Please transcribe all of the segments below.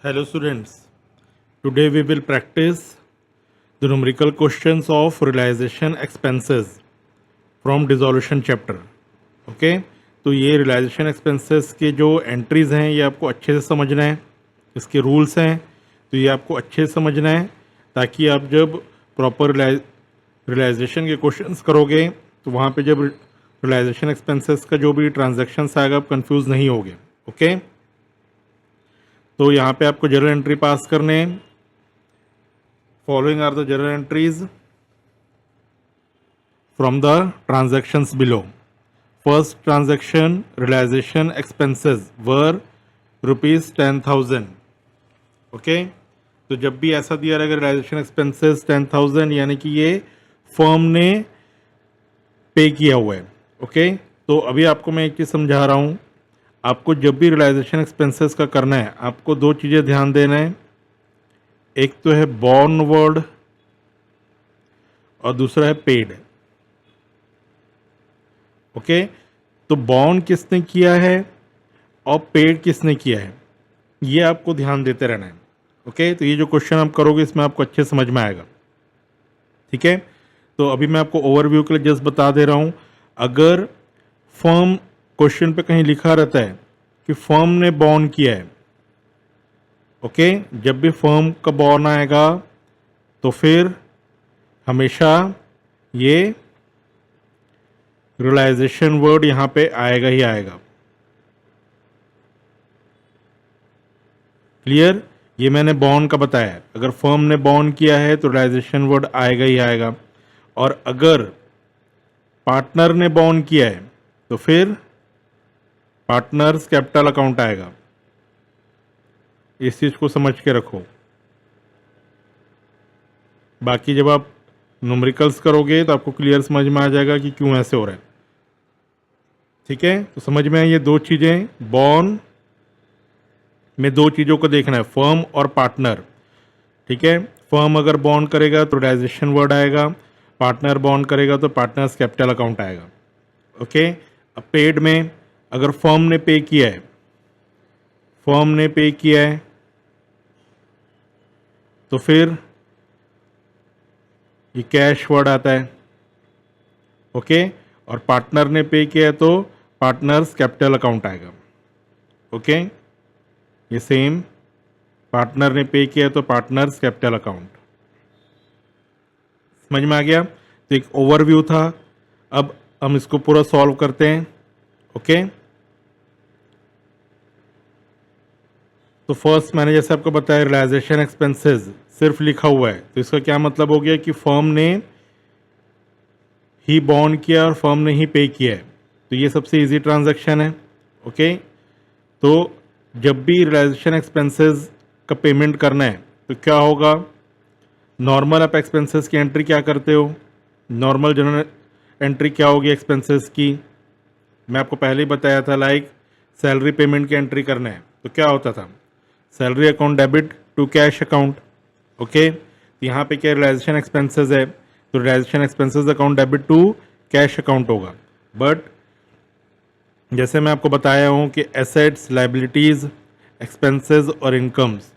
Hello students, today we will practice the numerical questions of realization expenses from dissolution chapter. Okay, तो ये realization expenses के जो entries हैं ये आपको अच्छे से समझना है, इसके rules हैं तो ये आपको अच्छे से समझना है ताकि आप जब proper realization के questions करोगे तो वहाँ पे जब realization expenses का जो भी transactions आएगा आप confuse नहीं होगे. Okay? तो यहाँ पे आपको जर्नल एंट्री पास करने हैं. Following are the journal entries from the transactions below. First transaction realisation expenses were ₹10,000. Okay, तो जब भी ऐसा दिया रहेगा रियलाइजेशन एक्सपेंसेस 10,000 यानी कि ये फर्म ने पे किया हुआ है. ओके, तो अभी आपको मैं एक चीज़ समझा रहा हूँ. आपको जब भी रियलाइजेशन एक्सपेंसेस का करना है आपको दो चीज़ें ध्यान देना है. एक तो है बॉर्न वर्ड और दूसरा है पेड. ओके, तो बॉर्न किसने किया है और पेड किसने किया है ये आपको ध्यान देते रहना है. ओके, तो ये जो क्वेश्चन आप करोगे इसमें आपको अच्छे समझ में आएगा. ठीक है, तो अभी मैं आपको ओवरव्यू के लिए जस्ट बता दे रहा हूँ. अगर फर्म क्वेश्चन पे कहीं लिखा रहता है कि फर्म ने बॉर्न किया है, ओके, जब भी फर्म का बॉर्न आएगा तो फिर हमेशा ये रियलाइजेशन वर्ड यहाँ पे आएगा ही आएगा. क्लियर? ये मैंने बॉर्न का बताया है. अगर फर्म ने बॉर्न किया है तो रियलाइजेशन वर्ड आएगा ही आएगा. और अगर पार्टनर ने बॉर्न किया है तो फिर पार्टनर्स कैपिटल अकाउंट आएगा. इस चीज़ को समझ के रखो. बाकी जब आप न्यूमेरिकल्स करोगे तो आपको क्लियर समझ में आ जाएगा कि क्यों ऐसे हो रहा है. ठीक है, तो समझ में आई ये दो चीज़ें. बॉर्न में दो चीज़ों को देखना है, फर्म और पार्टनर. ठीक है, फर्म अगर बॉर्न करेगा तो रियलाइजेशन वर्ड आएगा, पार्टनर बॉर्न करेगा तो पार्टनर्स कैपिटल अकाउंट आएगा. ओके, अब पेड में अगर फर्म ने पे किया है, फर्म ने पे किया है तो फिर ये कैश वर्ड आता है. ओके, और पार्टनर ने पे किया है तो पार्टनर्स कैपिटल अकाउंट आएगा. ओके, ये सेम पार्टनर ने पे किया है तो पार्टनर्स कैपिटल अकाउंट. समझ में आ गया? तो एक ओवरव्यू था. अब हम इसको पूरा सॉल्व करते हैं. ओके, तो फर्स्ट मैंने जैसे आपको बताया रियलाइजेशन एक्सपेंसेस सिर्फ लिखा हुआ है तो इसका क्या मतलब हो गया कि फर्म ने ही बॉर्न किया और फर्म ने ही पे किया है. तो ये सबसे इजी ट्रांजैक्शन है. ओके, तो जब भी रियलाइजेशन एक्सपेंसेस का पेमेंट करना है तो क्या होगा, नॉर्मल आप एक्सपेंसेस की एंट्री क्या करते हो, नॉर्मल जनरल एंट्री क्या होगी एक्सपेंसेस की, मैं आपको पहले ही बताया था. लाइक सैलरी पेमेंट की एंट्री करना है तो क्या होता था, salary account debit to cash account. Okay, तो यहाँ पे क्या रियलाइजेशन एक्सपेंसेस है तो realisation expenses account debit to cash account होगा. बट जैसे मैं आपको बताया हूँ कि एसेट्स, लाइबिलिटीज़, एक्सपेंसेस और इनकम्स,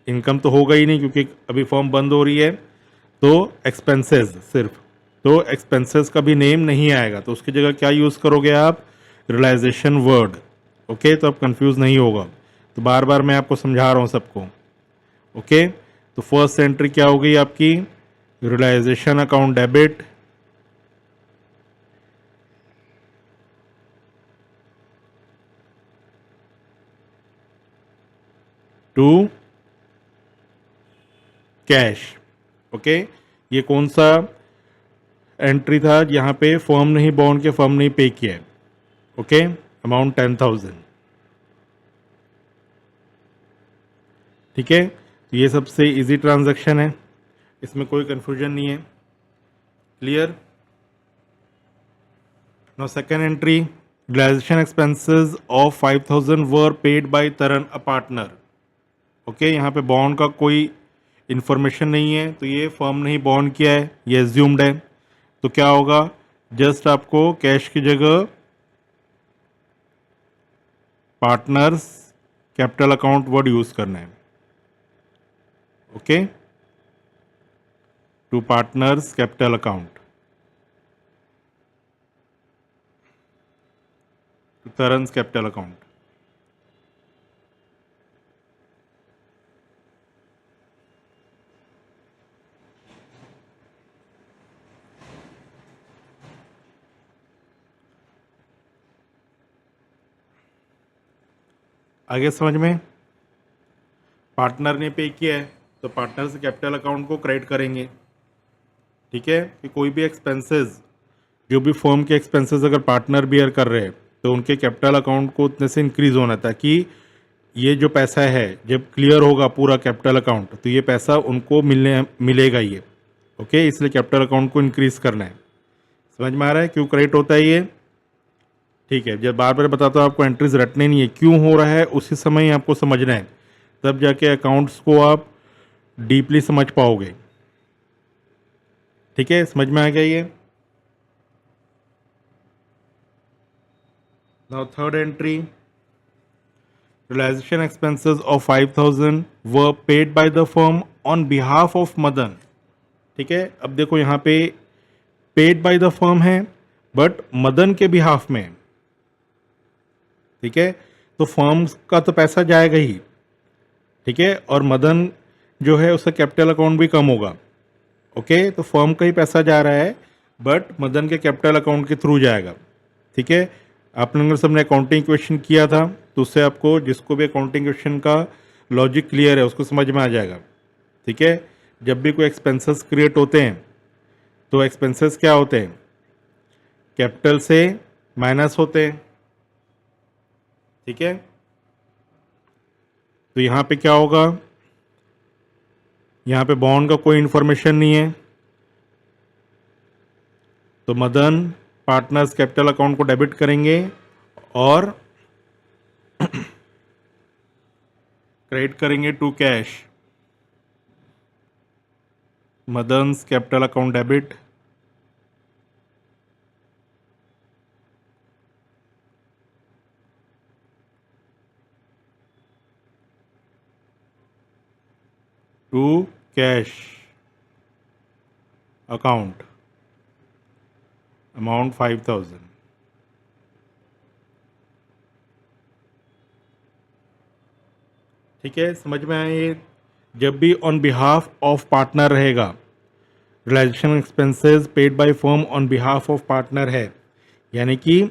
इनकम तो होगा ही नहीं क्योंकि अभी फॉर्म बंद हो रही है, तो एक्सपेंसेस सिर्फ, तो एक्सपेंसेस का भी नेम नहीं आएगा तो उसकी जगह क्या यूज़ करोगे आप, रियलाइजेशन वर्ड. ओके, तो आप कंफ्यूज नहीं होगा. तो बार बार मैं आपको समझा रहा हूँ सबको. ओके, तो फर्स्ट एंट्री क्या हो गई आपकी, realisation account debit to cash. Okay, ये कौन सा एंट्री था, यहाँ पे फर्म ने ही बॉन्ड के फर्म ने ही पे किया है. Okay, amount 10,000. ठीक है, तो ये सबसे इजी ट्रांजैक्शन है, इसमें कोई कंफ्यूजन नहीं है. Clear? Now second entry, realisation expenses of 5,000 were paid by Tarun a partner. Okay, यहाँ पे बॉन्ड का कोई इन्फॉर्मेशन नहीं है तो ये फर्म ने ही बॉन्ड किया है, ये एज्यूम्ड है. तो क्या होगा, जस्ट आपको कैश की जगह partners capital account word use करना है. Okay, to partners capital account, to Tarun's capital account. आगे समझ में, पार्टनर ने पे किया है तो पार्टनर से कैपिटल अकाउंट को क्रेडिट करेंगे। ठीक है, कि कोई भी एक्सपेंसेस, जो भी फर्म के एक्सपेंसेस अगर पार्टनर बियर कर रहे हैं तो उनके कैपिटल अकाउंट को उतने से इंक्रीज होना, ताकि ये जो पैसा है जब क्लियर होगा पूरा कैपिटल अकाउंट तो ये पैसा उनको मिलेगा ये। ओके, इसलिए कैपिटल अकाउंट को इंक्रीज करना है। समझ में आ रहा है क्यों क्रेडिट होता है ये? ठीक है, जब बार बार बताता हूँ आपको एंट्रीज रटने नहीं है, क्यों हो रहा है उसी समय ही आपको समझना है, तब जाके अकाउंट्स को आप डीपली समझ पाओगे। ठीक है, समझ में आ गया ये? Now third entry, realization expenses of 5,000 were paid by the firm on behalf of Madan. ठीक है, अब देखो यहाँ पे पेड बाय द फर्म है बट मदन के बिहाफ में। ठीक है, तो फर्म का तो पैसा जाएगा ही। ठीक है, और मदन जो है उसका कैपिटल अकाउंट भी कम होगा। ओके, तो फर्म का ही पैसा जा रहा है बट मदन के कैपिटल अकाउंट के थ्रू जाएगा। ठीक है, आप लोगों ने सबने अकाउंटिंग क्वेश्चन किया था तो उससे आपको, जिसको भी अकाउंटिंग क्वेश्चन का लॉजिक क्लियर है उसको समझ में आ जाएगा। ठीक है, जब भी कोई एक्सपेंसेस क्रिएट होते हैं तो एक्सपेंसेस क्या होते हैं, कैपिटल से माइनस होते हैं। ठीक है, तो यहाँ पे क्या होगा, यहाँ पे बॉन्ड का कोई इंफॉर्मेशन नहीं है तो मदन पार्टनर्स कैपिटल अकाउंट को डेबिट करेंगे और क्रेडिट करेंगे to cash. Madan's capital account debit to cash account, amount 5,000। ठीक है, समझ में आया ये? जब भी ऑन बिहाफ ऑफ पार्टनर रहेगा, realisation expenses paid by firm on behalf of partner है, यानी कि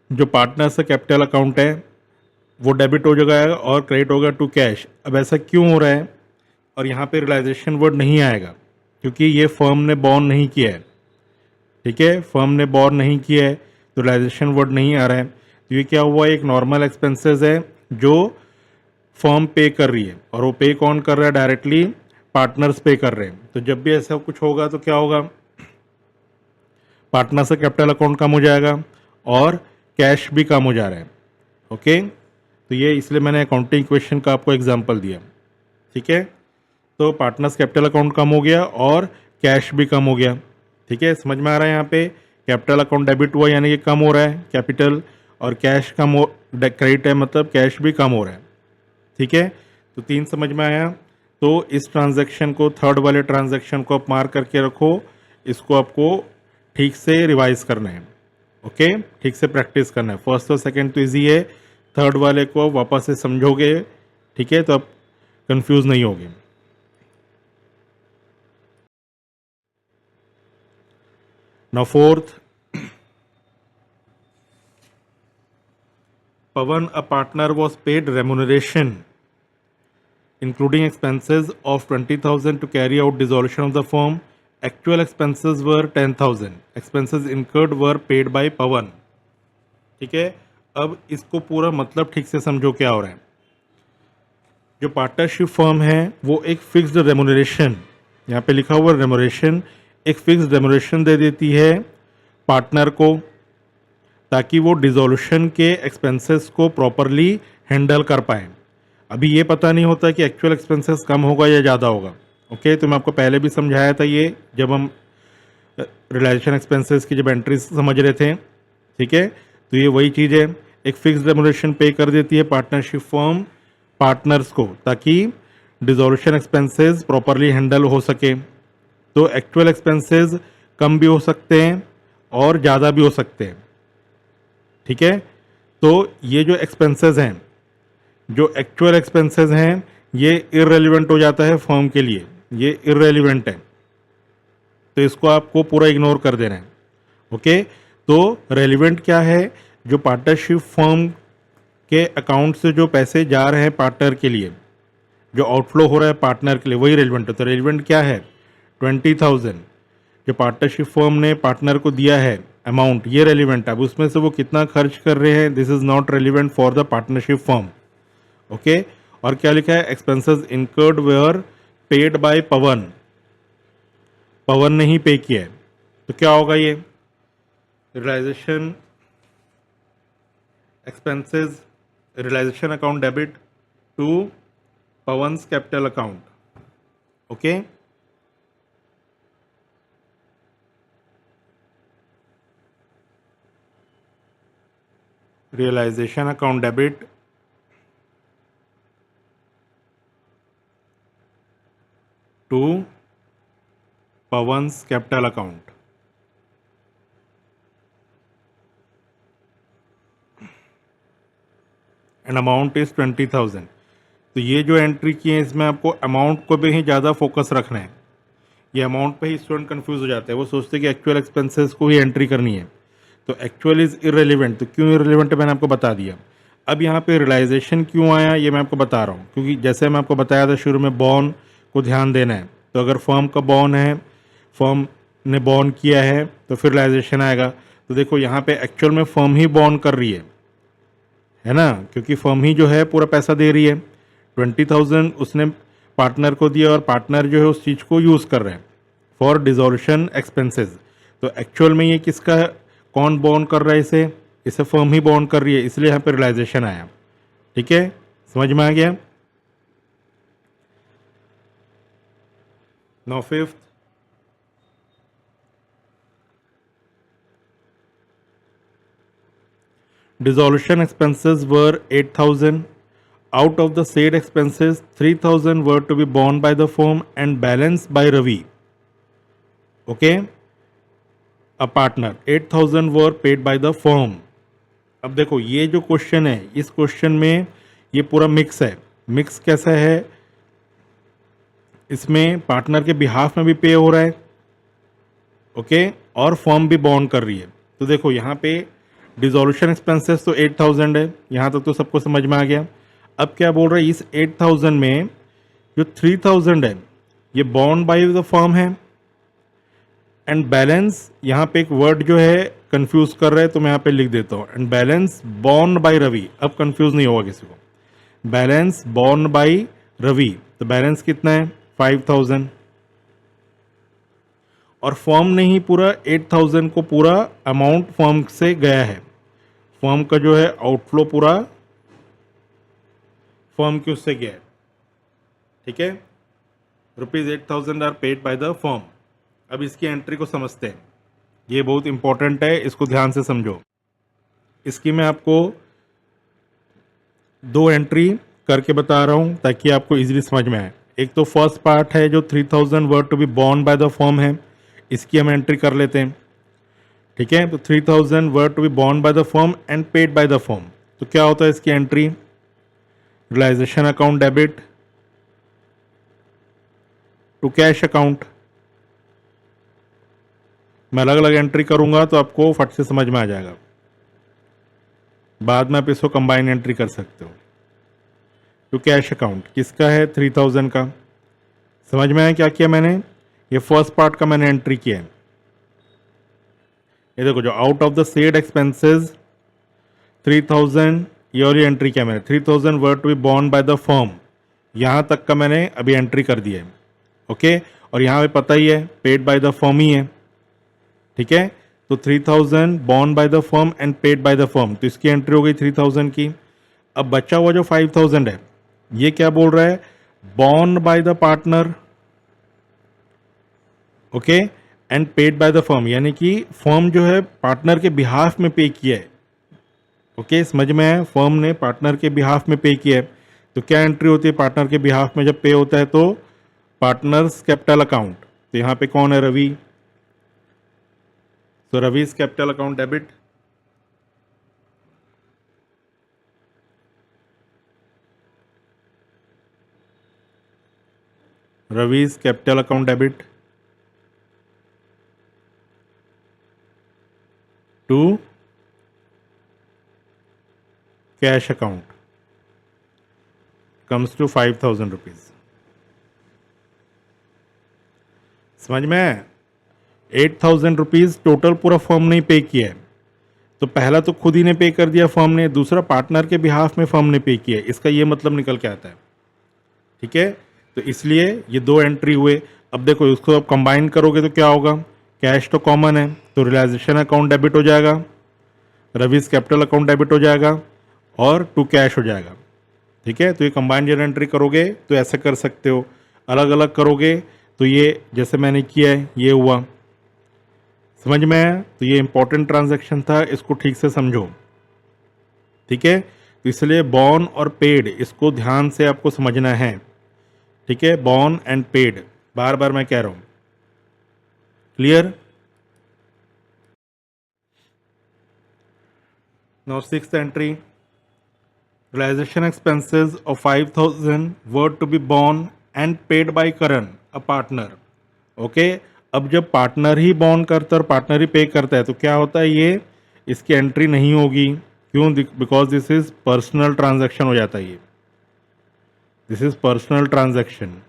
जो पार्टनर से कैपिटल अकाउंट है वो डेबिट हो जाएगा और क्रेडिट होगा टू कैश। अब ऐसा क्यों हो रहा है और यहाँ पे रियलाइजेशन वर्ड नहीं आएगा, क्योंकि ये फर्म ने बॉर्न नहीं किया है। ठीक है, फर्म ने बॉर्न नहीं किया है तो रियलाइजेशन वर्ड नहीं आ रहा है। तो ये क्या हुआ, एक नॉर्मल एक्सपेंसेस है जो फर्म पे कर रही है और वो पे कौन कर रहा है, डायरेक्टली पार्टनर्स पे कर रहे हैं। तो जब भी ऐसा कुछ होगा तो क्या होगा, पार्टनर से कैपिटल अकाउंट कम हो जाएगा और कैश भी कम हो जा रहा है। ओके, तो ये इसलिए मैंने अकाउंटिंग क्वेश्चन का आपको एग्जांपल दिया। ठीक है, तो पार्टनर्स कैपिटल अकाउंट कम हो गया और कैश भी कम हो गया। ठीक है, समझ में आ रहा है? यहाँ पे कैपिटल अकाउंट डेबिट हुआ यानी कि कम हो रहा है कैपिटल, और कैश कम हो, क्रेडिट है मतलब कैश भी कम हो रहा है। ठीक है, तो 3 समझ में आया। तो इस ट्रांजैक्शन को, थर्ड वाले ट्रांजैक्शन को आप मार्क करके रखो, इसको आपको ठीक से रिवाइज करना है। ओके, ठीक से प्रैक्टिस करना है। फर्स्ट और सेकंड तो इजी है, थर्ड वाले को वापस से समझोगे। ठीक है, तो आप कंफ्यूज नहीं होगे। Now fourth, Pawan, a partner, was paid remuneration, including expenses of 20,000 to carry out dissolution of the firm. Actual expenses were 10,000. Expenses incurred were paid by Pawan. ठीक है, अब इसको पूरा मतलब ठीक से समझो क्या हो रहा है। जो पार्टनरशिप फर्म है वो एक फिक्स्ड रेमुनरेशन, यहाँ पे लिखा हुआ रेमुनरेशन, एक फिक्स्ड रेमुनरेशन दे देती है पार्टनर को, ताकि वो डिसोल्यूशन के एक्सपेंसेस को प्रॉपरली हैंडल कर पाए। अभी ये पता नहीं होता कि एक्चुअल एक्सपेंसेस कम होगा या ज़्यादा होगा। ओके, तो मैं आपको पहले भी समझाया था ये, जब हम रियलाइजेशन एक्सपेंसेस की जब एंट्रीज समझ रहे थे। ठीक है, तो ये वही चीज़ है, एक फिक्स्ड रेमुनरेशन पे कर देती है पार्टनरशिप फर्म पार्टनर्स को, ताकि डिजोल्यूशन एक्सपेंसेस प्रॉपरली हैंडल हो सके। तो एक्चुअल एक्सपेंसेस कम भी हो सकते हैं और ज़्यादा भी हो सकते हैं, ठीक है। तो ये जो एक्सपेंसेस हैं, जो एक्चुअल एक्सपेंसेस हैं, ये इररेलेवेंट हो जाता है फर्म के लिए, ये इररेलेवेंट है, तो इसको आपको पूरा इग्नोर कर देना है। ओके, तो रेलिवेंट क्या है, जो पार्टनरशिप फर्म के अकाउंट से जो पैसे जा रहे हैं पार्टनर के लिए, जो आउटफ्लो हो रहा है पार्टनर के लिए, वही रेलिवेंट है। तो रेलिवेंट क्या है, 20,000 जो पार्टनरशिप फर्म ने पार्टनर को दिया है अमाउंट, ये रेलिवेंट है। अब उसमें से वो कितना खर्च कर रहे हैं, this is not relevant for the partnership firm. Okay, और क्या लिखा है, expenses incurred were paid by Pavan, Pavan ने ही पे किया है। तो क्या होगा, ये realisation expenses, realisation account debit to Pavan's capital account. Okay, realisation account debit to Pavan's capital account. And amount is 20,000। तो ये जो एंट्री की है, इसमें आपको अमाउंट को भी ही ज़्यादा फोकस रखना है। ये अमाउंट पे ही स्टूडेंट कंफ्यूज हो जाते हैं, वो सोचते हैं कि एक्चुअल एक्सपेंसेस को ही एंट्री करनी है। तो एक्चुअल इज इररेलेवेंट। तो क्यों इररेलेवेंट है, मैंने आपको बता दिया। अब यहाँ पे रियलाइजेशन क्यों आया, ये मैं आपको बता रहा हूँ, क्योंकि जैसे मैं आपको बताया था शुरू में, बॉन्ड को ध्यान देना है। तो अगर फर्म का बॉन्ड है, फर्म ने बॉन्ड किया है, तो फिर रियलाइजेशन आएगा। तो देखो यहाँ पे एक्चुअल में फर्म ही बॉन्ड कर रही है ना, क्योंकि फर्म ही जो है पूरा पैसा दे रही है। 20,000 उसने पार्टनर को दिया और पार्टनर जो है उस चीज़ को यूज़ कर रहे हैं फॉर डिजोल्यूशन एक्सपेंसेस। तो एक्चुअल में ये किसका है, कौन बॉन्ड कर रहा है इसे, इसे फर्म ही बॉन्ड कर रही है, इसलिए यहाँ पे रियलाइजेशन आया। ठीक है, समझ में आ गया। Now fifth, dissolution expenses were 8,000. Out of the said expenses, 3,000 were to be borne by the firm and balanced by Ravi. Okay, a partner. 8,000 were paid by the firm. अब देखो ये जो क्वेश्चन है, इस क्वेश्चन में ये पूरा mix है। मिक्स कैसा है, इसमें पार्टनर के बिहाफ में भी पे हो रहा है, ओके, और फर्म भी बॉन्ड कर रही है। तो देखो यहाँ पे डिजोल्यूशन एक्सपेंसेस तो 8,000 है, यहाँ तक तो सबको समझ में आ गया। अब क्या बोल रहा है, इस 8,000 में जो 3,000 है ये बॉन्ड बाय द फर्म है, एंड बैलेंस, यहाँ पे एक वर्ड जो है कंफ्यूज कर रहा है, तो मैं यहाँ पे लिख देता हूँ, एंड बैलेंस बॉन्ड बाय रवि। अब कंफ्यूज नहीं होगा किसी को, बैलेंस बॉन्ड बाय रवि। तो बैलेंस कितना है, 5,000, और फर्म ने ही पूरा 8,000 को पूरा अमाउंट फर्म से गया है। फर्म का जो है आउटफ्लो पूरा फर्म के उससे गया है। ठीक है, ₹8,000 are paid by the firm. अब इसकी एंट्री को समझते हैं, ये बहुत इंपॉर्टेंट है, इसको ध्यान से समझो। इसकी मैं आपको 2 एंट्री करके बता रहा हूँ ताकि आपको इजीली समझ में आए। एक तो फर्स्ट पार्ट है जो 3,000 वर टू बी बॉन्ड बाय द फर्म है, इसकी हम एंट्री कर लेते हैं। ठीक है, तो 3,000 वर टू बी बॉन्ड by the firm and paid by the firm. तो क्या होता है इसकी entry, realisation account debit to cash account. मैं अलग अलग एंट्री करूंगा तो आपको फट से समझ में आ जाएगा, बाद में आप इसको कंबाइन एंट्री कर सकते हो। टू कैश अकाउंट किसका है, 3,000 का। समझ में आया क्या किया मैंने, ये फर्स्ट पार्ट का मैंने एंट्री किया है। ये देखो, जो out of the said expenses 3,000, ये वाली एंट्री किया मैंने, 3,000 वर टू बी बॉन्ड बाय द फर्म, यहाँ तक का मैंने अभी एंट्री कर दिया है। ओके, और यहाँ पे पता ही है पेड बाय द फर्म ही है। ठीक है, तो 3,000 bond by the firm and paid by the firm, तो इसकी एंट्री हो गई 3,000 की। अब बचा हुआ जो 5,000 है, ये क्या बोल रहा है, bond by the partner, okay, and paid by the firm, यानी कि फर्म जो है पार्टनर के बिहाफ में पे किया है। ओके, समझ में आया, फर्म ने पार्टनर के बिहाफ में पे किया है। तो क्या एंट्री होती है पार्टनर के बिहाफ में जब पे होता है? तो पार्टनर्स कैपिटल अकाउंट। तो यहाँ पे कौन है? रवि। तो Ravi's capital account debit. Ravi's capital account debit to cash account comes to 5,000 rupees. समझ में? 8,000 रुपीज टोटल पूरा फर्म ने पे किया है। तो पहला तो खुद ही ने पे कर दिया फर्म ने, दूसरा पार्टनर के बिहाफ में फर्म ने पे किया है। इसका ये मतलब निकल के आता है। ठीक है, तो इसलिए ये दो एंट्री हुए। अब देखो इसको अब कंबाइन करोगे तो क्या होगा? कैश तो कॉमन है, तो रियलाइजेशन अकाउंट डेबिट हो जाएगा, रवि's कैपिटल अकाउंट डेबिट हो जाएगा और टू कैश हो जाएगा। ठीक है, तो ये कंबाइंड जब एंट्री करोगे तो ऐसे कर सकते हो। अलग अलग करोगे तो ये जैसे मैंने किया है ये हुआ। समझ में आया? तो ये इंपॉर्टेंट ट्रांजैक्शन था, इसको ठीक से समझो। ठीक है, तो इसलिए बॉर्न और पेड इसको ध्यान से आपको समझना है। ठीक है, बॉर्न एंड पेड बार बार मैं कह रहा हूं। Clear? Now sixth entry, realization expenses of 5,000 were to be borne and paid by Karan, a partner. Okay, अब जब पार्टनर ही बॉर्न करता है और पार्टनर ही पे करता है तो क्या होता है? ये इसकी एंट्री नहीं होगी। क्यों? Because this is personal transaction हो जाता है ये। This is personal transaction.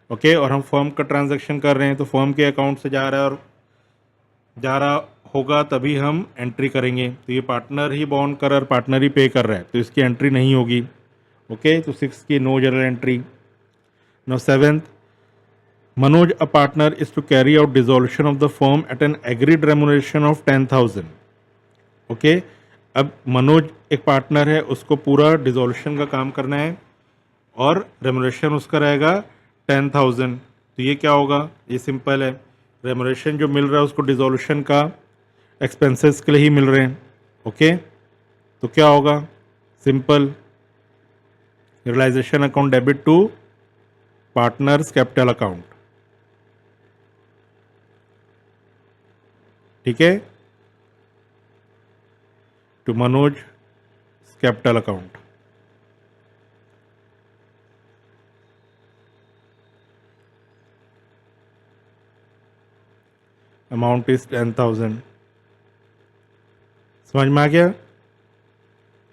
Okay, और हम फर्म का ट्रांजैक्शन कर रहे हैं तो फर्म के अकाउंट से जा रहा है और जा रहा होगा तभी हम एंट्री करेंगे। तो ये पार्टनर ही बॉन्ड कर और पार्टनर ही पे कर रहा है तो इसकी एंट्री नहीं होगी। ओके, तो 6 की no journal entry. No 7th, Manoj a partner is to carry out dissolution of the firm at an agreed remuneration of 10,000। Okay, अब मनोज एक पार्टनर है, उसको पूरा डिसोल्यूशन का काम करना है और रेमुनरेशन उसका रहेगा 10,000। तो ये क्या होगा? ये सिंपल है, रेमुनरेशन जो मिल रहा है उसको डिसोल्यूशन का एक्सपेंसेस के लिए ही मिल रहे हैं। ओके, तो क्या होगा? Simple, realisation account debit to partners capital account. ठीक है, to Manoj capital account. Amount is 10,000। समझ में आ गया?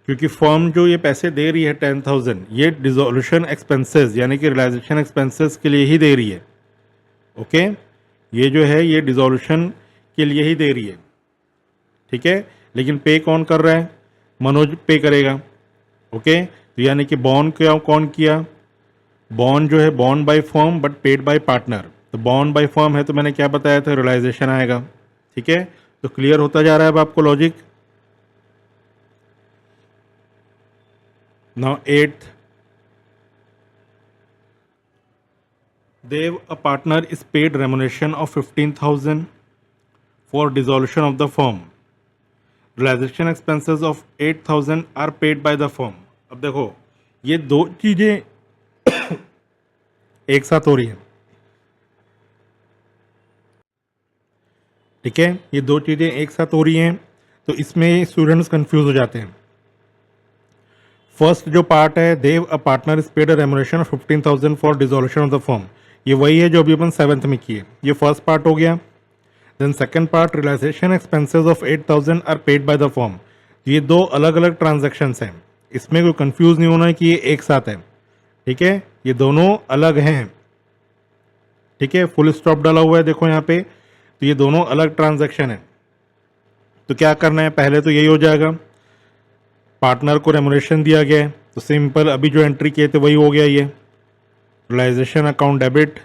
क्योंकि फर्म जो ये पैसे दे रही है 10,000, ये डिसोल्यूशन एक्सपेंसेस यानी कि रियलाइजेशन एक्सपेंसेस के लिए ही दे रही है। ओके, ये जो है ये डिसोल्यूशन के लिए ही दे रही है। ठीक है, लेकिन पे कौन कर रहा है? मनोज पे करेगा। ओके, तो यानी कि बॉन्ड क्या कौन किया? बॉन्ड जो है bond by firm but paid by partner. तो बॉन्ड बाय फर्म है तो मैंने क्या बताया था? रियलाइजेशन आएगा। ठीक है, तो क्लियर होता जा रहा है अब आपको logic. Now 8th, Dev, a partner, is paid remuneration of 15,000 for dissolution of the firm. Realization expenses of 8,000 are paid by the firm. अब देखो ये दो चीजें एक साथ हो रही है। ठीक है, ये दो चीजें एक साथ हो रही हैं तो इसमें स्टूडेंट्स कंफ्यूज हो जाते हैं। फर्स्ट जो पार्ट है, Dev a partner is paid a remuneration of 15,000 for dissolution of the firm, ये वही है जो अभी अपन 7th में किए। ये फर्स्ट पार्ट हो गया। Then second part, realisation expenses of 8,000 are paid by the firm. ये दो अलग अलग ट्रांजैक्शंस हैं, इसमें कोई कंफ्यूज नहीं होना है कि ये एक साथ है। ठीक है, ये दोनों अलग हैं। ठीक है, फुल स्टॉप डाला हुआ है देखो यहाँ पे, तो ये दोनों अलग ट्रांजैक्शन है। तो क्या करना है? पहले तो यही हो जाएगा, पार्टनर को रेमुनरेशन दिया गया है तो सिंपल अभी जो एंट्री किए थे वही हो गया। ये realisation account debit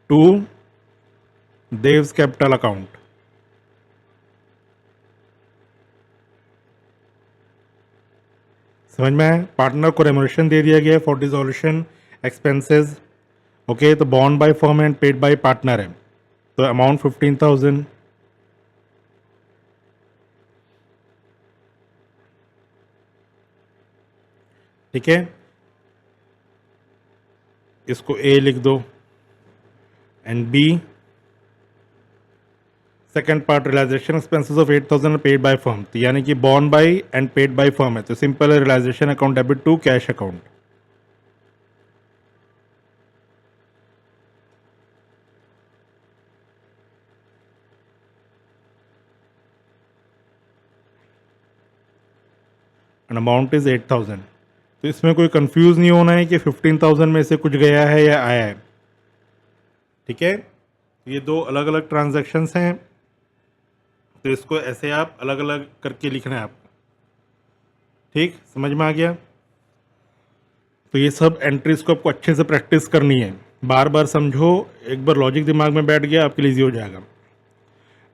to Dev's capital account. समझ में आया? पार्टनर को रेमुनरेशन दे दिया गया फॉर डिसोल्यूशन एक्सपेंसेस। ओके, तो बॉन्ड by firm and paid by partner है, तो अमाउंट 15,000। ठीक है, इसको ए लिख दो and B second part realisation expenses of 8,000 paid by firm, तो यानी कि borne by and paid by firm है, तो सिंपल है realisation account debit to cash account. And amount is 8,000। तो इसमें कोई कंफ्यूज नहीं होना है कि 15,000 में से कुछ गया है या आया है। ठीक है, ये दो अलग अलग ट्रांजैक्शंस हैं, तो इसको ऐसे आप अलग अलग करके लिखना है आपको। ठीक, समझ में आ गया? तो ये सब एंट्रीज को आपको अच्छे से प्रैक्टिस करनी है, बार बार समझो, एक बार लॉजिक दिमाग में बैठ गया आपके लिए ईजी हो जाएगा।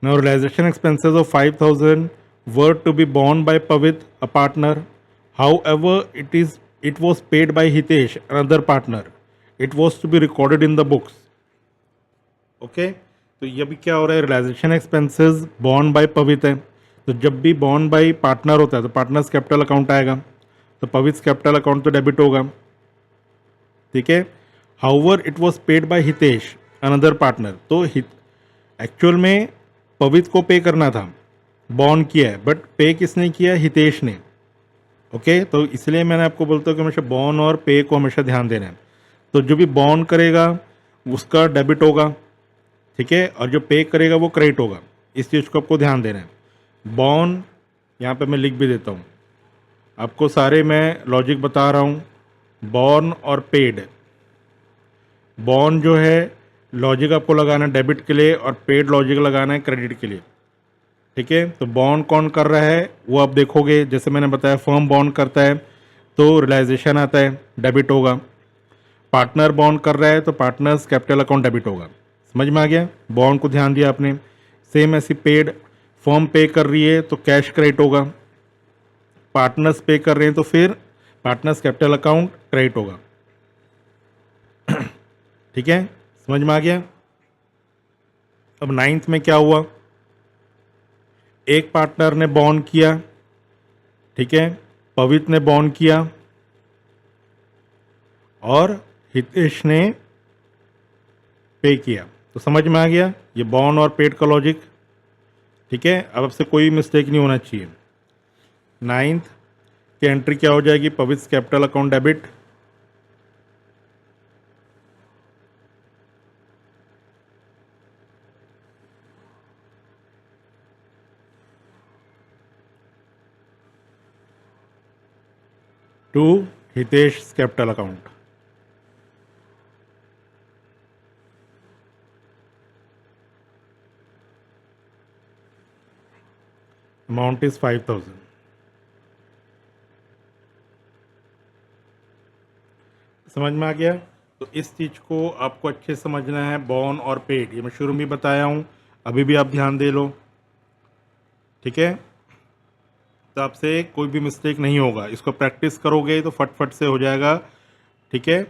Now realisation expenses of 5,000 were to be borne by Pavit, a partner. However, it was paid by Hitesh, another partner. It was to be recorded in the books. Okay, तो ये भी क्या हो रहा है, realisation expenses born bye Pavit है, तो जब भी बॉर्न बाय पार्टनर होता है तो पार्टनर्स कैपिटल अकाउंट आएगा, तो पवित कैपिटल अकाउंट तो डेबिट होगा। ठीक है, however it was paid by Hitesh another partner, तो एक्चुअल में पवित को पे करना था, बॉर्न किया है, बट पे किसने किया, हितेश ने। ओके, तो इसलिए मैंने आपको बोलता हूँ कि हमेशा बॉर्न और पे को हमेशा ध्यान देना है। तो जो भी बॉर्न करेगा उसका डेबिट होगा, ठीक है, और जो पे करेगा वो क्रेडिट होगा, इस चीज़ को आपको ध्यान देना है। बॉर्न यहाँ पे मैं लिख भी देता हूँ आपको, सारे मैं लॉजिक बता रहा हूँ, बॉर्न और पेड। बॉर्न जो है लॉजिक आपको लगाना है डेबिट के लिए, और पेड लॉजिक लगाना है क्रेडिट के लिए। ठीक है, तो बॉन्ड कौन कर रहा है वो आप देखोगे, जैसे मैंने बताया फर्म बॉन्ड करता है तो रियलाइजेशन आता है, डेबिट होगा। पार्टनर बॉन्ड कर रहा है तो पार्टनर्स कैपिटल अकाउंट डेबिट होगा। समझ में आ गया? बॉन्ड को ध्यान दिया आपने। सेम ऐसी पेड, फर्म पे कर रही है तो कैश क्रेडिट होगा, पार्टनर्स पे कर रहे हैं तो फिर पार्टनर्स कैपिटल अकाउंट क्रेडिट होगा। ठीक है, समझ में आ गया? अब 9th में क्या हुआ, एक पार्टनर ने बॉन्ड किया, ठीक है, पवित ने बॉन्ड किया और हितेश ने पे किया, तो समझ में आ गया ये बॉन्ड और पेड का लॉजिक। ठीक है, अब आपसे कोई मिस्टेक नहीं होना चाहिए। 9th की एंट्री क्या हो जाएगी, Pavit capital account debit, to Hitesh capital account. Amount is 5,000। समझ में आ गया? तो इस चीज़ को आपको अच्छे से समझना है, बॉर्न और पेड, ये मैं शुरू में बताया हूँ, अभी भी आप ध्यान दे लो। ठीक है, तो आपसे कोई भी मिस्टेक नहीं होगा, इसको प्रैक्टिस करोगे तो फटफट से हो जाएगा। ठीक है,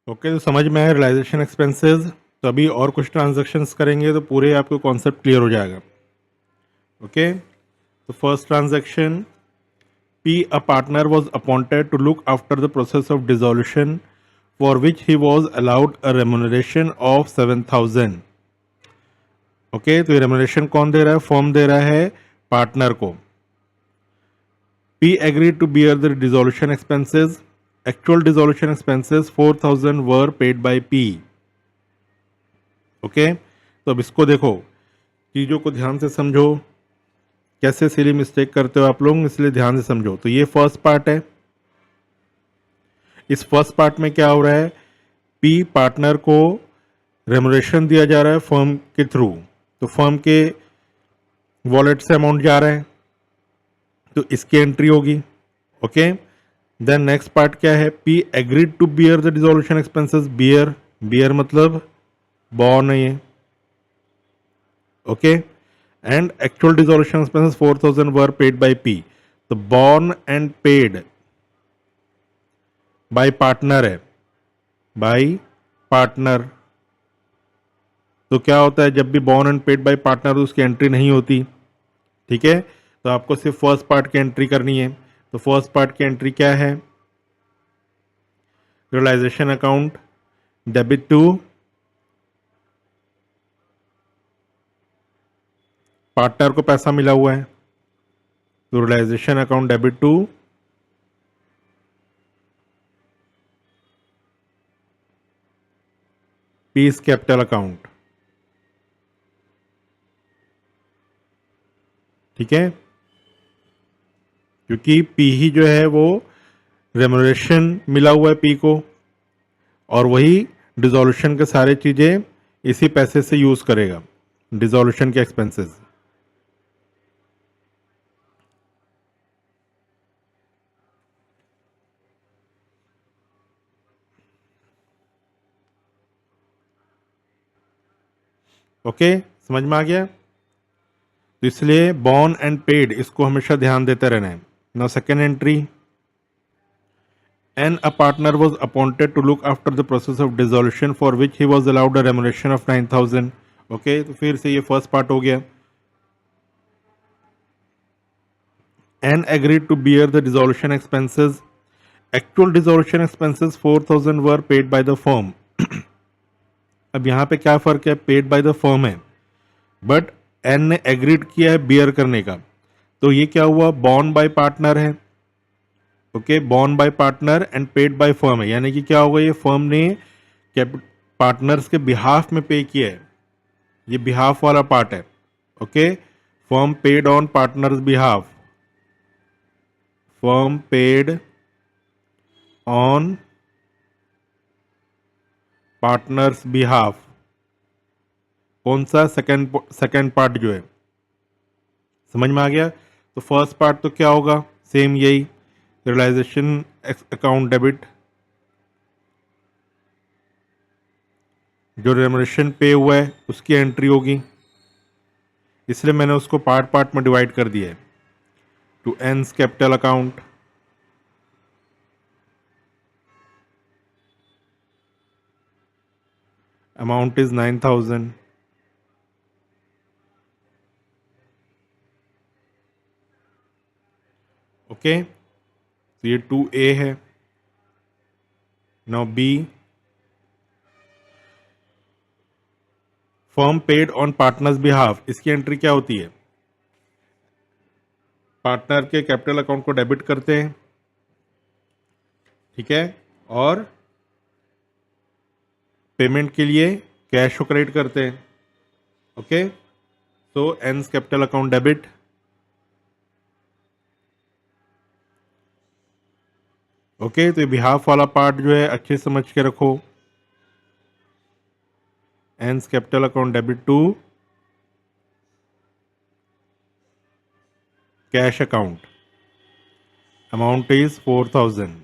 ओके, तो समझ में आया रियलाइजेशन एक्सपेंसेस। तो अभी और कुछ ट्रांजैक्शंस करेंगे तो पूरे आपको कॉन्सेप्ट क्लियर हो जाएगा। ओके, तो first transaction, P, a partner was appointed to look after the process of dissolution, for which he was allowed a remuneration of 7,000। Okay, तो ये रेमुनरेशन कौन दे रहा है, फॉर्म दे रहा है पार्टनर को। P agreed to bear the dissolution expenses. Actual dissolution expenses 4,000 were paid by P। Okay, तो अब इसको देखो, चीज़ों को ध्यान से समझो, कैसे सिली मिस्टेक करते हो आप लोग, इसलिए ध्यान से समझो। तो ये फर्स्ट पार्ट है, इस फर्स्ट पार्ट में क्या हो रहा है, पी पार्टनर को रेमुनरेशन दिया जा रहा है फर्म के थ्रू, तो फर्म के वॉलेट से अमाउंट जा रहा है, तो इसकी एंट्री होगी। ओके, देन नेक्स्ट पार्ट क्या है, P agreed to bear the dissolution expenses, bear, bear मतलब बॉर्न है ये। Okay, and actual dissolution expenses 4,000 were paid by P, तो borne and paid by partner है, बाय पार्टनर। तो क्या होता है, जब भी borne and paid by partner तो उसकी एंट्री नहीं होती, ठीक है, तो आपको सिर्फ फर्स्ट पार्ट की एंट्री करनी है। तो फर्स्ट पार्ट की एंट्री क्या है? Realisation account debit to partner को पैसा मिला हुआ है, तो realisation account debit to P's capital account. ठीक है, क्योंकि पी ही जो है वो रेमुनरेशन मिला हुआ है पी को, और वही डिसोल्यूशन के सारे चीजें इसी पैसे से यूज करेगा, डिसोल्यूशन के एक्सपेंसेस। ओके, समझ में आ गया? तो इसलिए बॉर्न एंड पेड इसको हमेशा ध्यान देते रहना है। Now second entry, and a partner was appointed to look after the process of dissolution for which he was allowed a remuneration of 9,000। Okay, तो फिर से ये फर्स्ट पार्ट हो गया। And agreed to bear the dissolution expenses, actual dissolution expenses 4,000 were paid by the firm. अब यहाँ पे क्या फर्क है? पेड बाय द फर्म है, बट एन ने एग्रीड किया है बियर करने का, तो ये क्या हुआ? बॉर्न बाय पार्टनर है। Okay, born bye partner and paid by firm है, यानी कि क्या होगा? ये फर्म ने पार्टनर्स के बिहाफ में पे किया है, ये बिहाफ वाला पार्ट है। Okay, firm paid on partners behalf, firm paid on partners behalf. कौन सा? सेकंड पार्ट जो है, समझ में आ गया? तो फर्स्ट पार्ट तो क्या होगा? सेम यही, रियलाइजेशन अकाउंट डेबिट, जो रेमुनरेशन पे हुआ है उसकी एंट्री होगी, इसलिए मैंने उसको पार्ट पार्ट में डिवाइड कर दिया है। To A's capital account, amount is 9,000। Okay, तो ये 2A है। Now B, firm paid on partners behalf, इसकी एंट्री क्या होती है? पार्टनर के कैपिटल अकाउंट को डेबिट करते हैं, ठीक है, और पेमेंट के लिए कैश को क्रेडिट करते हैं। ओके, सो एंस कैपिटल अकाउंट डेबिट। ओके, तो ये बिहाफ वाला पार्ट जो है अच्छे से समझ के रखो। A's capital account debit to cash account, amount is 4,000।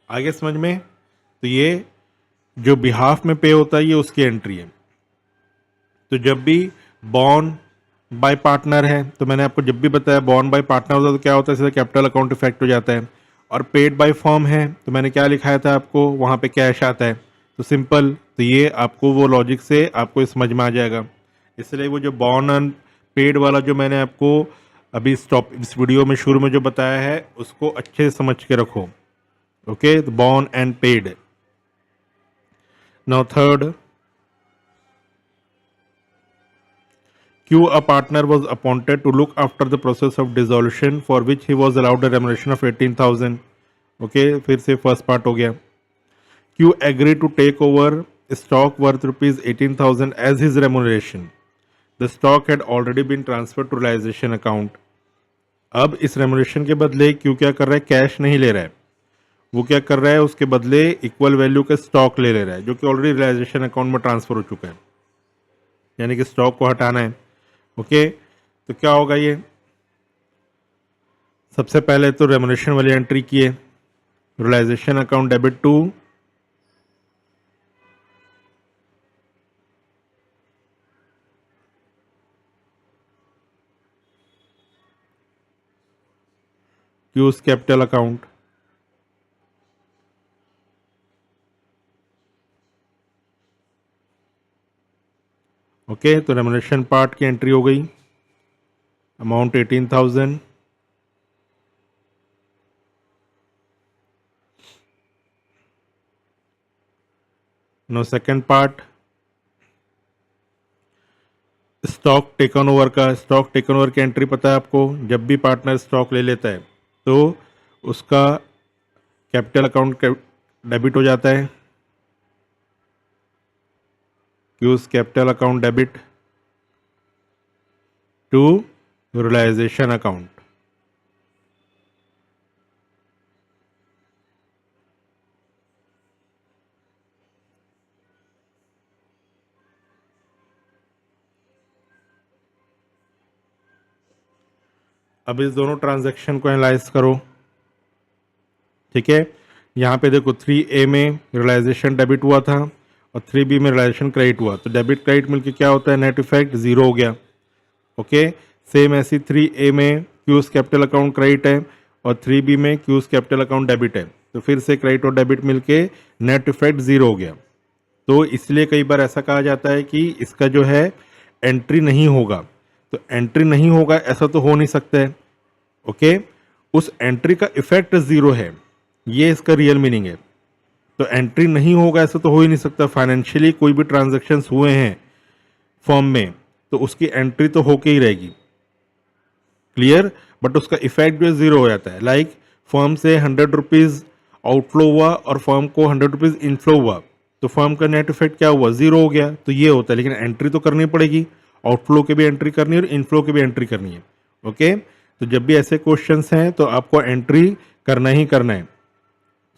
आगे समझ में? तो ये जो बिहाफ में पे होता है ये उसकी एंट्री है। तो जब भी बॉर्न बाय पार्टनर है, तो मैंने आपको जब भी बताया बॉर्न बाय पार्टनर होता है तो क्या होता है? सीधा कैपिटल अकाउंट इफेक्ट हो जाता है। और पेड बाय फर्म है तो मैंने क्या लिखाया था आपको? वहाँ पे कैश आता है। तो सिंपल, तो ये आपको वो लॉजिक से आपको समझ में आ जाएगा। इसलिए वो जो बॉर्न एंड पेड वाला जो मैंने आपको अभी इस वीडियो में शुरू में जो बताया है उसको अच्छे से समझ के रखो। ओके, तो borne and paid. Now third, Q, a partner, was appointed to look after the process of dissolution for which he was allowed a remuneration of 18,000. Okay, फिर से फर्स्ट पार्ट हो गया। Q agreed to take over stock worth rupees 18,000 as his remuneration. The stock had already been transferred to realization account. अब इस remuneration के बदले Q क्या कर रहा है? कैश नहीं ले रहा है, वो क्या कर रहा है? उसके बदले इक्वल वैल्यू के स्टॉक ले रहा है, जो कि ऑलरेडी रियलाइजेशन अकाउंट में ट्रांसफर हो चुका है, यानी कि स्टॉक को हटाना है। ओके, तो क्या होगा? ये सबसे पहले तो रेमुनेशन वाली एंट्री की है, realisation account debit to Q's capital account. Okay, तो रेमुनरेशन पार्ट की एंट्री हो गई, amount 18,000। No second part, stock taken over का। स्टॉक टेकन ओवर की एंट्री पता है आपको, जब भी पार्टनर स्टॉक ले लेता है तो उसका कैपिटल अकाउंट डेबिट हो जाता है, U's capital account debit to realisation account. अब इस दोनों ट्रांजैक्शन को एनालाइज करो, ठीक है। यहाँ पे देखो 3A में रियलाइजेशन डेबिट हुआ था और 3B में रियलाइजेशन क्रेडिट हुआ, तो डेबिट क्रेडिट मिलके क्या होता है, नेट इफेक्ट जीरो हो गया। ओके, सेम ऐसी 3A में क्यूज कैपिटल अकाउंट क्रेडिट है और 3B में क्यूज कैपिटल अकाउंट डेबिट है, तो फिर से क्रेडिट और डेबिट मिलके नेट इफेक्ट जीरो हो गया। तो इसलिए कई बार ऐसा कहा जाता है कि इसका जो है एंट्री नहीं होगा, तो एंट्री नहीं होगा ऐसा तो हो नहीं सकता है। ओके, उस एंट्री का इफेक्ट जीरो है, ये इसका रियल मीनिंग है। तो एंट्री नहीं होगा ऐसा तो हो ही नहीं सकता। फाइनेंशियली कोई भी ट्रांजैक्शंस हुए हैं फॉर्म में तो उसकी एंट्री तो होके ही रहेगी, क्लियर, बट उसका इफेक्ट जो है जीरो हो जाता है। लाइक फर्म से 100 रुपीज़ आउटफ्लो हुआ और फर्म को 100 रुपीज़ इनफ्लो हुआ, तो फर्म का नेट इफेक्ट क्या हुआ, जीरो हो गया। तो ये होता है, लेकिन एंट्री तो करनी पड़ेगी, आउटफ्लो की भी एंट्री करनी है और इनफ्लो की भी एंट्री करनी है। ओके, तो जब भी ऐसे क्वेश्चंस हैं तो आपको एंट्री करना ही करना है,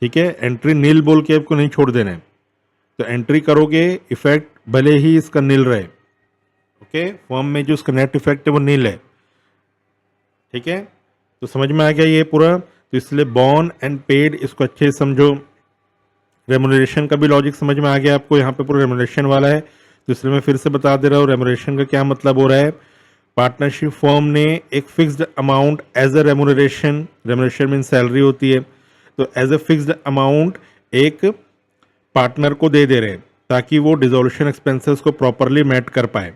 ठीक है। एंट्री नील बोल के आपको नहीं छोड़ देना है, तो एंट्री करोगे इफेक्ट भले ही इसका नील रहे। ओके, फर्म में जो उसका नेट इफेक्ट है वो नील है, ठीक है। तो समझ में आ गया ये पूरा। तो इसलिए बॉर्न एंड पेड इसको अच्छे से समझो। रेमुनरेशन का भी लॉजिक समझ में आ गया आपको, यहाँ पे पूरा रेमुनरेशन वाला है, तो इसलिए मैं फिर से बता दे रहा हूँ रेमुनरेशन का क्या मतलब हो रहा है। पार्टनरशिप फर्म ने एक fixed amount as a remuneration, remuneration mean salary होती है, तो एज अ फिक्स्ड अमाउंट एक पार्टनर को दे रहे हैं ताकि वो डिसोल्यूशन एक्सपेंसेस को प्रॉपरली मैट कर पाए।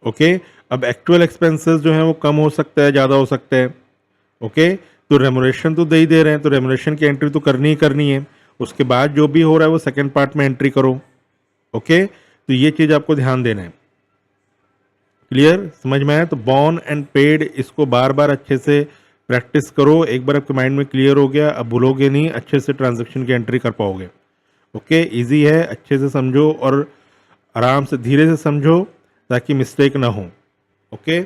ओके, अब एक्चुअल एक्सपेंसेस जो है वो कम हो सकता है, ज़्यादा हो सकता है। ओके, तो रेमुनरेशन तो दे ही दे रहे हैं, तो रेमुनरेशन की एंट्री तो करनी ही करनी है। उसके बाद जो भी हो रहा है वो सेकंड पार्ट में एंट्री करो। ओके, तो ये चीज़ आपको ध्यान देना है, क्लियर, समझ में आया। तो बॉर्न एंड पेड इसको बार बार अच्छे से प्रैक्टिस करो, एक बार आपके माइंड में क्लियर हो गया, अब भूलोगे नहीं, अच्छे से ट्रांजैक्शन की एंट्री कर पाओगे। ओके, इजी है, अच्छे से समझो और आराम से धीरे से समझो ताकि मिस्टेक ना हो। ओके।